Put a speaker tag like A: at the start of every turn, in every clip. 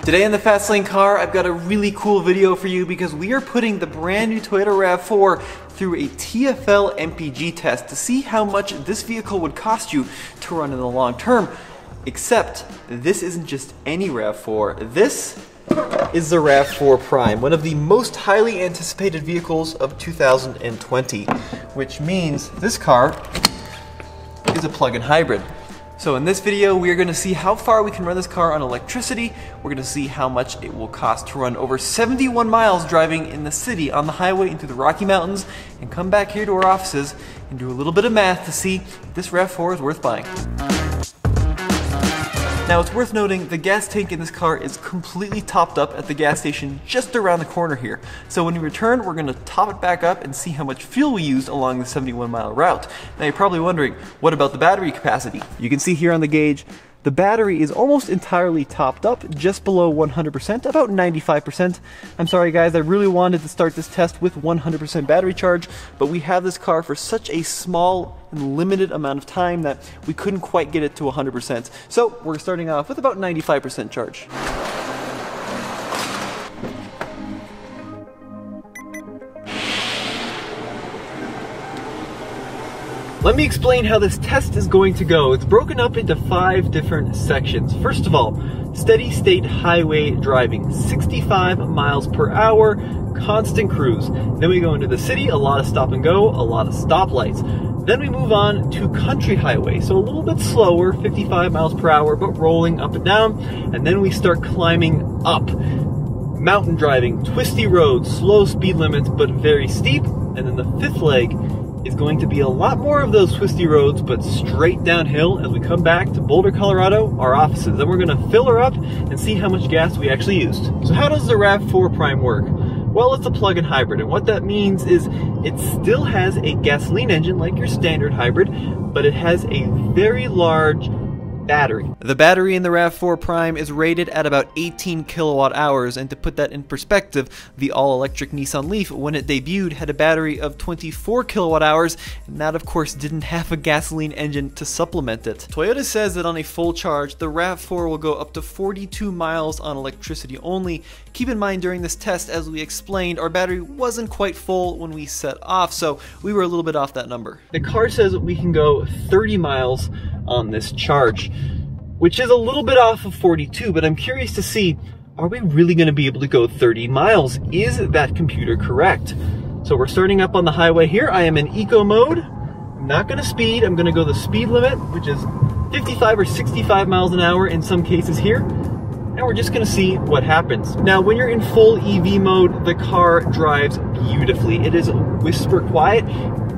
A: Today in the Fast Lane car, I've got a really cool video for you because we are putting the brand new Toyota RAV4 through a TFL MPG test to see how much this vehicle would cost you to run in the long term. Except, this isn't just any RAV4. This is the RAV4 Prime, one of the most highly anticipated vehicles of 2020, which means this car is a plug-in hybrid. So in this video, we are going to see how far we can run this car on electricity. We're going to see how much it will cost to run over 71 miles driving in the city on the highway into the Rocky Mountains, and come back here to our offices and do a little bit of math to see if this RAV4 is worth buying. Now it's worth noting the gas tank in this car is completely topped up at the gas station just around the corner here. So when we return, we're going to top it back up and see how much fuel we used along the 71-mile route. Now you're probably wondering, what about the battery capacity? You can see here on the gauge, the battery is almost entirely topped up, just below 100%, about 95%. I'm sorry guys, I really wanted to start this test with 100% battery charge, but we have this car for such a small and limited amount of time that we couldn't quite get it to 100%. So we're starting off with about 95% charge. Let me explain how this test is going to go. It's broken up into 5 different sections. First of all, steady state highway driving, 65 miles per hour, constant cruise. Then we go into the city, a lot of stop and go, a lot of stoplights. Then we move on to country highway, so a little bit slower, 55 miles per hour, but rolling up and down. And then we start climbing up. Mountain driving, twisty roads, slow speed limits, but very steep. And then the 5th leg is going to be a lot more of those twisty roads, but straight downhill as we come back to Boulder, Colorado, our offices. Then we're going to fill her up and see how much gas we actually used. So how does the RAV4 Prime work? Well, it's a plug-in hybrid, and what that means is it still has a gasoline engine like your standard hybrid, but it has a very large battery. The battery in the RAV4 Prime is rated at about 18 kilowatt hours, and to put that in perspective, the all-electric Nissan Leaf, when it debuted, had a battery of 24 kilowatt hours, and that of course didn't have a gasoline engine to supplement it. Toyota says that on a full charge, the RAV4 will go up to 42 miles on electricity only. Keep in mind, during this test, as we explained, our battery wasn't quite full when we set off, so we were a little bit off that number. The car says that we can go 30 miles on this charge, which is a little bit off of 42, but I'm curious to see, are we really going to be able to go 30 miles? Is that computer correct? So we're starting up on the highway here. I am in eco mode. I'm not going to speed. I'm going to go the speed limit, which is 55 or 65 miles an hour in some cases here. And we're just going to see what happens. Now, when you're in full EV mode, the car drives beautifully. It is whisper quiet,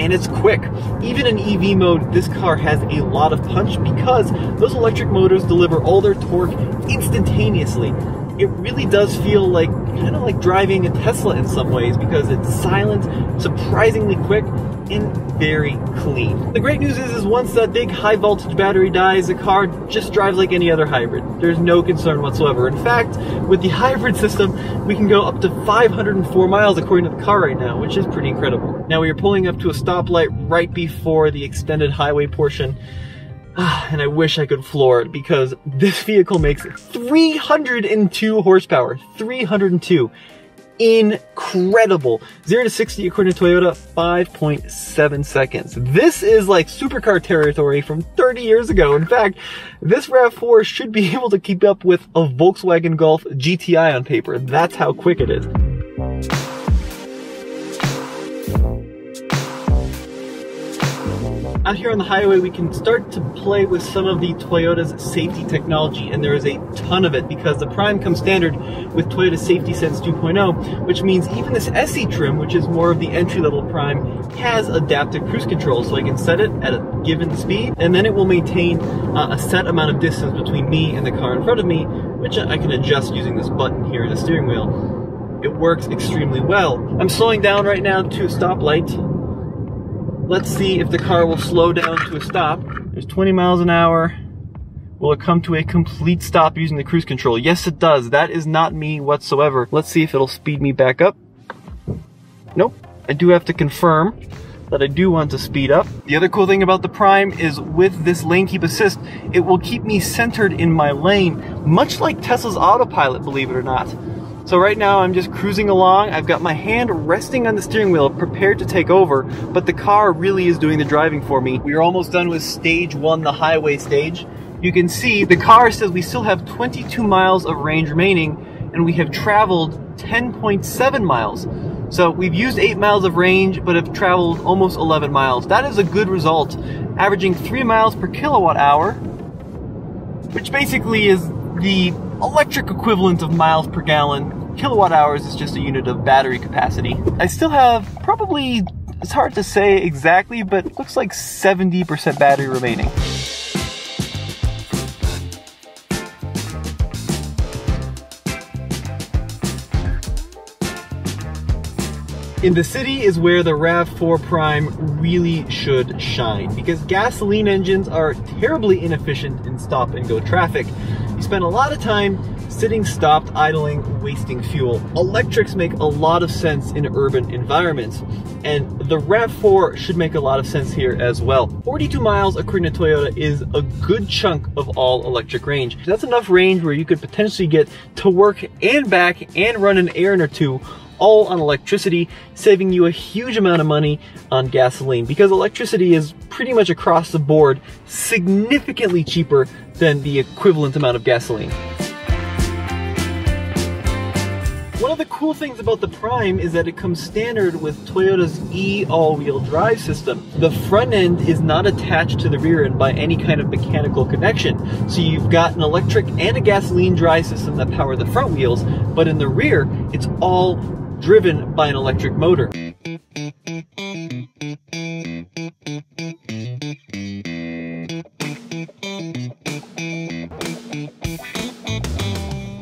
A: and it's quick. Even in EV mode, this car has a lot of punch because those electric motors deliver all their torque instantaneously. It really does feel like, kind of like driving a Tesla in some ways, because it's silent, surprisingly quick, and very clean. The great news is once that big high voltage battery dies, the car just drives like any other hybrid. There's no concern whatsoever. In fact, with the hybrid system, we can go up to 504 miles according to the car right now, which is pretty incredible. Now we are pulling up to a stoplight right before the extended highway portion. And I wish I could floor it, because this vehicle makes 302 horsepower. 302. Incredible. 0 to 60 according to Toyota, 5.7 seconds. This is like supercar territory from 30 years ago. In fact, this RAV4 should be able to keep up with a Volkswagen Golf GTI on paper. That's how quick it is. Out here on the highway, we can start to play with some of the Toyota's safety technology, and there is a ton of it because the Prime comes standard with Toyota Safety Sense 2.0, which means even this SE trim, which is more of the entry-level Prime, has adaptive cruise control, so I can set it at a given speed, and then it will maintain a set amount of distance between me and the car in front of me, which I can adjust using this button here in the steering wheel. It works extremely well. I'm slowing down right now to a stoplight. Let's see if the car will slow down to a stop. There's 20 miles an hour. Will it come to a complete stop using the cruise control? Yes, it does. That is not me whatsoever. Let's see if it'll speed me back up. Nope. I do have to confirm that I do want to speed up. The other cool thing about the Prime is with this lane keep assist, it will keep me centered in my lane, much like Tesla's autopilot, believe it or not. So right now I'm just cruising along. I've got my hand resting on the steering wheel, prepared to take over, but the car really is doing the driving for me. We are almost done with stage 1, the highway stage. You can see the car says we still have 22 miles of range remaining, and we have traveled 10.7 miles. So we've used 8 miles of range, but have traveled almost 11 miles. That is a good result, averaging 3 miles per kilowatt hour, which basically is the electric equivalent of miles per gallon. Kilowatt hours is just a unit of battery capacity. I still have probably, it's hard to say exactly, but it looks like 70% battery remaining. In the city is where the RAV4 Prime really should shine, because gasoline engines are terribly inefficient in stop and go traffic. You spend a lot of time sitting, stopped, idling, wasting fuel. Electrics make a lot of sense in urban environments, and the RAV4 should make a lot of sense here as well. 42 miles, according to Toyota, is a good chunk of all electric range. That's enough range where you could potentially get to work and back and run an errand or two, all on electricity, saving you a huge amount of money on gasoline, because electricity is pretty much across the board significantly cheaper than the equivalent amount of gasoline. One of the cool things about the Prime is that it comes standard with Toyota's E all-wheel drive system. The front end is not attached to the rear end by any kind of mechanical connection. So you've got an electric and a gasoline drive system that power the front wheels, but in the rear, it's all driven by an electric motor.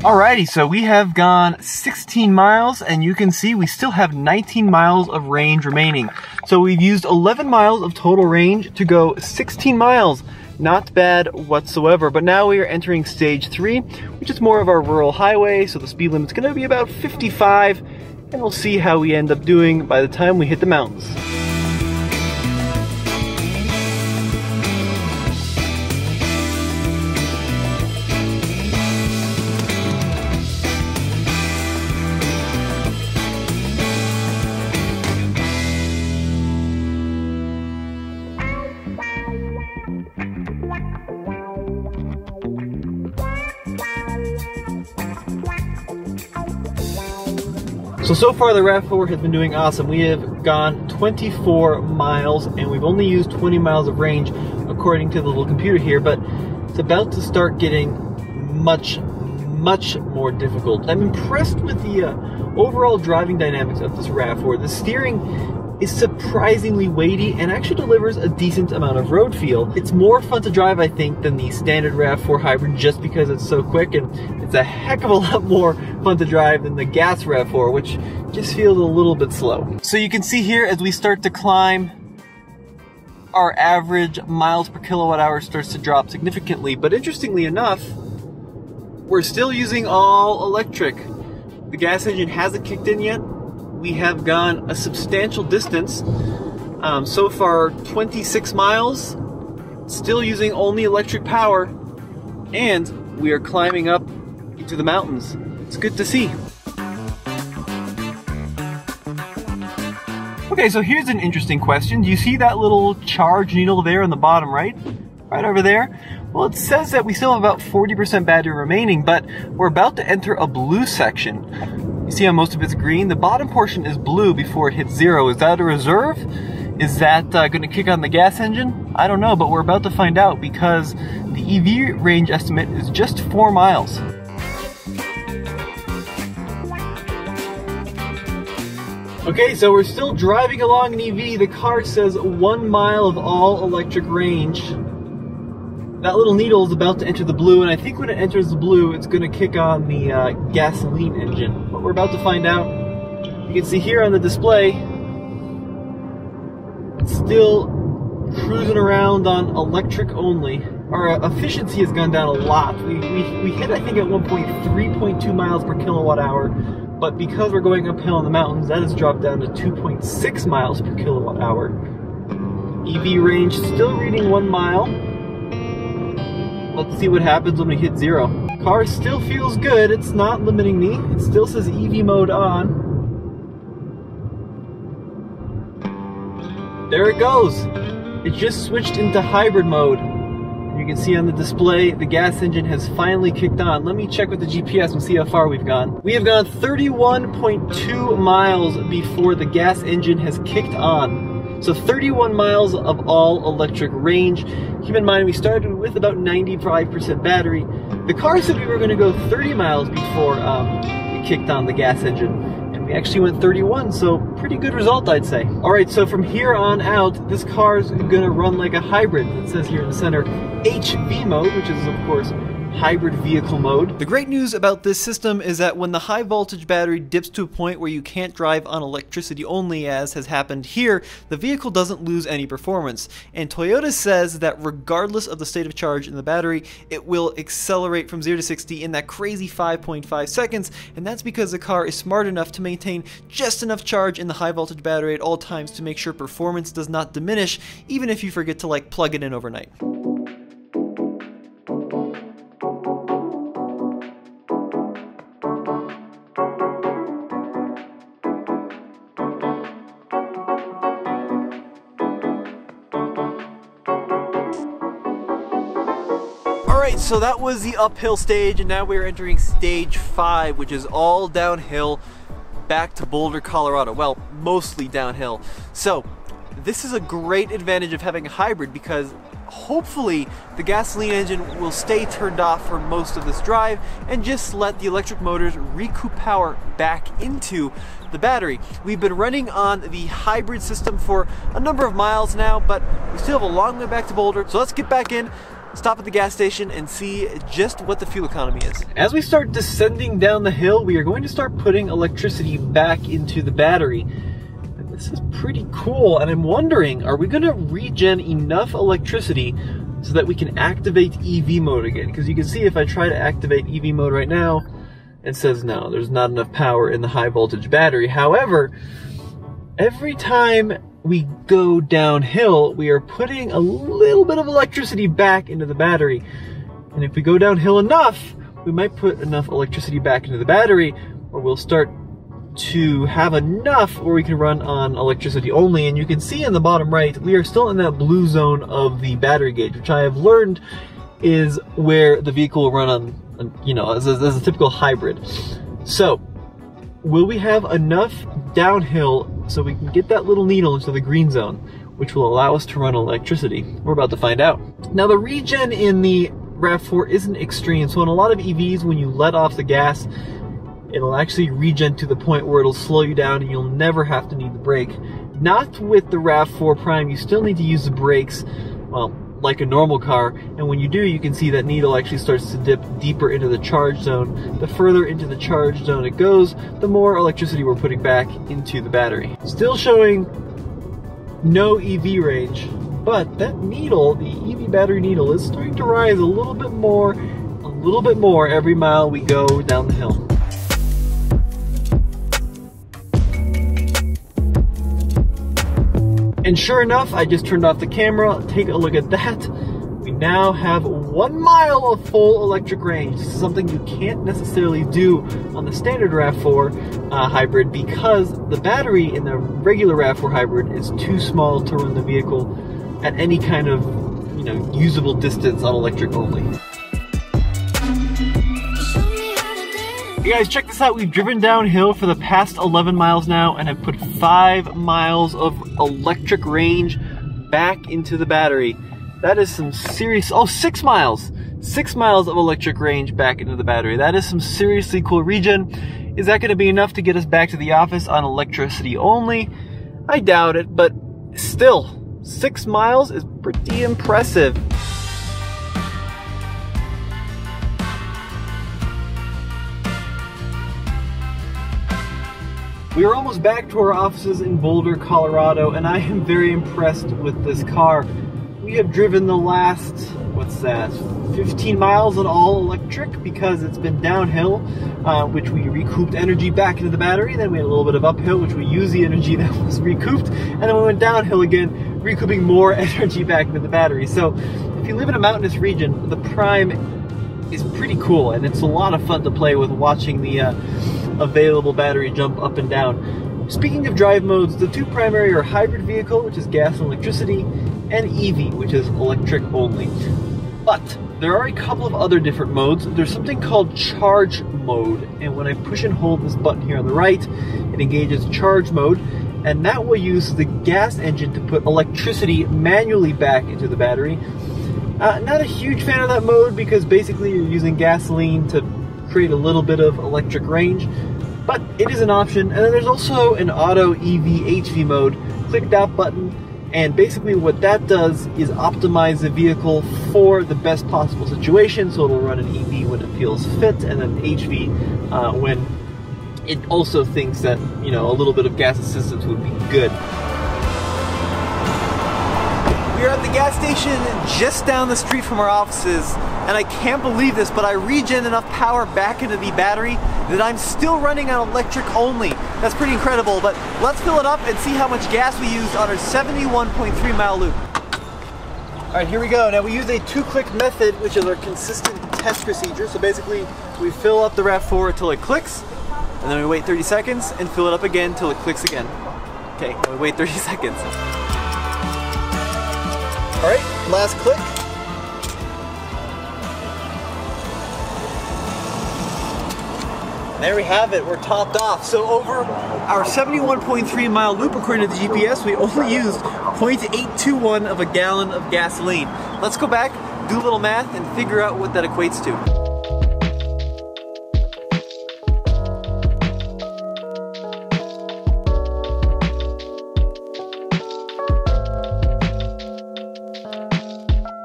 A: Alrighty, so we have gone 16 miles, and you can see we still have 19 miles of range remaining. So we've used 11 miles of total range to go 16 miles. Not bad whatsoever, but now we are entering stage 3, which is more of our rural highway, so the speed limit's gonna be about 55, and we'll see how we end up doing by the time we hit the mountains. So far the RAV4 has been doing awesome. We have gone 24 miles and we've only used 20 miles of range according to the little computer here, but it's about to start getting much more difficult. I'm impressed with the overall driving dynamics of this RAV4. The steering is surprisingly weighty and actually delivers a decent amount of road feel. It's more fun to drive, I think, than the standard RAV4 hybrid just because it's so quick, and it's a heck of a lot more fun to drive than the gas RAV4, which just feels a little bit slow. So you can see here as we start to climb, our average miles per kilowatt hour starts to drop significantly, but interestingly enough, we're still using all electric. The gas engine hasn't kicked in yet. We have gone a substantial distance, so far 26 miles, still using only electric power, and we are climbing up into the mountains. It's good to see. Okay, so here's an interesting question. Do you see that little charge needle there on the bottom right? Right over there? Well, it says that we still have about 40% battery remaining, but we're about to enter a blue section. You see how most of it's green? The bottom portion is blue before it hits 0. Is that a reserve? Is that going to kick on the gas engine? I don't know, but we're about to find out because the EV range estimate is just 4 miles. Okay, so we're still driving along an EV. The car says 1 mile of all electric range. That little needle is about to enter the blue, and I think when it enters the blue, it's going to kick on the gasoline engine. But we're about to find out. You can see here on the display, it's still cruising around on electric only. Our efficiency has gone down a lot. We hit, I think, at one point 3.2 miles per kilowatt hour, but because we're going uphill in the mountains, that has dropped down to 2.6 miles per kilowatt hour. EV range still reading 1 mile. Let's see what happens when we hit 0. car still feels good. It's not limiting me. It still says EV mode on. There it goes. It just switched into hybrid mode. You can see on the display the gas engine has finally kicked on. Let me check with the GPS and see how far we've gone. We have gone 31.2 miles before the gas engine has kicked on. So 31 miles of all electric range. Keep in mind we started with about 95% battery. The car said we were going to go 30 miles before it kicked on the gas engine. We actually went 31, so pretty good result, I'd say. All right, so from here on out, this car is gonna run like a hybrid. It says here in the center, HV mode, which is of course hybrid vehicle mode. The great news about this system is that when the high voltage battery dips to a point where you can't drive on electricity only, as has happened here, the vehicle doesn't lose any performance. And Toyota says that regardless of the state of charge in the battery, it will accelerate from 0 to 60 in that crazy 5.5 seconds, and that's because the car is smart enough to maintain just enough charge in the high voltage battery at all times to make sure performance does not diminish, even if you forget to like plug it in overnight. Alright, so that was the uphill stage, and now we're entering stage 5, which is all downhill back to Boulder, Colorado. Well, mostly downhill. So, this is a great advantage of having a hybrid because hopefully the gasoline engine will stay turned off for most of this drive and just let the electric motors recoup power back into the battery. We've been running on the hybrid system for a number of miles now, but we still have a long way back to Boulder, so let's get back in, stop at the gas station, and see just what the fuel economy is. As we start descending down the hill, we are going to start putting electricity back into the battery. And this is pretty cool, and I'm wondering, are we going to regen enough electricity so that we can activate EV mode again? Because you can see if I try to activate EV mode right now, it says no, there's not enough power in the high voltage battery. However, every time we go downhill, we are putting a little bit of electricity back into the battery. And if we go downhill enough, we might put enough electricity back into the battery, or we'll start to have enough where we can run on electricity only. And you can see in the bottom right, we are still in that blue zone of the battery gauge, which I have learned is where the vehicle will run on, you know, as a typical hybrid. So, will we have enough downhill so we can get that little needle into the green zone, which will allow us to run electricity? We're about to find out. Now, the regen in the RAV4 isn't extreme, so in a lot of EVs, when you let off the gas, it'll actually regen to the point where it'll slow you down and you'll never have to need the brake. Not with the RAV4 Prime, you still need to use the brakes, well, like a normal car, and when you do, you can see that needle actually starts to dip deeper into the charge zone. The further into the charge zone it goes, the more electricity we're putting back into the battery. Still showing no EV range, but that needle, the EV battery needle, is starting to rise a little bit more every mile we go down the hill. And sure enough, I just turned off the camera. Take a look at that. We now have 1 mile of full electric range. This is something you can't necessarily do on the standard RAV4 hybrid because the battery in the regular RAV4 hybrid is too small to run the vehicle at any kind of, you know, usable distance on electric only. You guys, check this out. We've driven downhill for the past 11 miles now and have put 5 miles of electric range back into the battery. That is some serious, oh, 6 miles. 6 miles of electric range back into the battery. That is some seriously cool regen. Is that going to be enough to get us back to the office on electricity only? I doubt it, but still, 6 miles is pretty impressive. We are almost back to our offices in Boulder, Colorado, and I am very impressed with this car. We have driven the last, what's that, 15 miles on all electric because it's been downhill, which we recouped energy back into the battery. Then we had a little bit of uphill, which we used the energy that was recouped. And then we went downhill again, recouping more energy back into the battery. So if you live in a mountainous region, the Prime is pretty cool, and it's a lot of fun to play with, watching the available battery jump up and down. Speaking of drive modes, the two primary are hybrid vehicle, which is gas and electricity, and EV, which is electric only. But there are a couple of other different modes. There's something called charge mode, and when I push and hold this button here on the right, it engages charge mode, and that will use the gas engine to put electricity manually back into the battery. Not a huge fan of that mode because basically you're using gasoline to create a little bit of electric range, but it is an option. And then there's also an auto EV HV mode. Click that button, and basically what that does is optimize the vehicle for the best possible situation. So it'll run an EV when it feels fit, and then HV when it also thinks that, you know, a little bit of gas assistance would be good. We are at the gas station just down the street from our offices, and I can't believe this, but I regen enough power back into the battery that I'm still running on electric only. That's pretty incredible, but let's fill it up and see how much gas we used on our 71.3 mile loop. All right, here we go. Now we use a 2-click method, which is our consistent test procedure. So basically, we fill up the RAV4 until it clicks, and then we wait 30 seconds and fill it up again until it clicks again. Okay, we wait 30 seconds. All right, last click. And there we have it, we're topped off. So over our 71.3 mile loop, according to the GPS, we only used 0.821 of a gallon of gasoline. Let's go back, do a little math, and figure out what that equates to.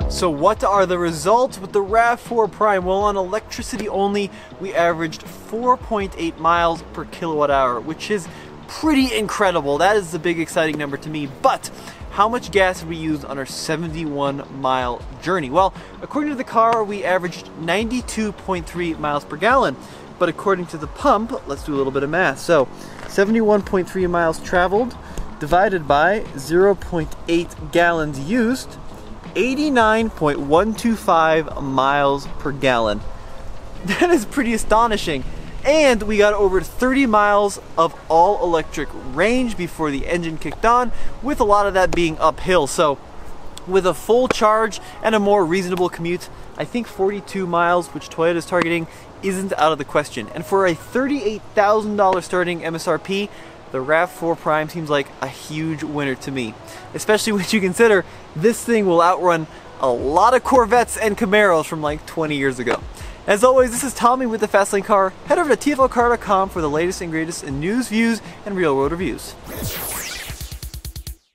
A: So what are the results with the RAV4 Prime? Well, on electricity only, we averaged 4.8 miles per kilowatt hour, which is pretty incredible. That is the big exciting number to me. But how much gas did we use on our 71-mile journey? Well, according to the car, we averaged 92.3 miles per gallon. But according to the pump, let's do a little bit of math. So 71.3 miles traveled divided by 0.8 gallons used, 89.125 miles per gallon. That is pretty astonishing. And we got over 30 miles of all electric range before the engine kicked on, with a lot of that being uphill. So with a full charge and a more reasonable commute, I think 42 miles, which Toyota is targeting, isn't out of the question. And for a $38,000 starting MSRP, the RAV4 Prime seems like a huge winner to me, especially when you consider this thing will outrun a lot of Corvettes and Camaros from like 20 years ago. As always, this is Tommy with the Fastlane Car. Head over to tflcar.com for the latest and greatest in news, views, and real-world reviews.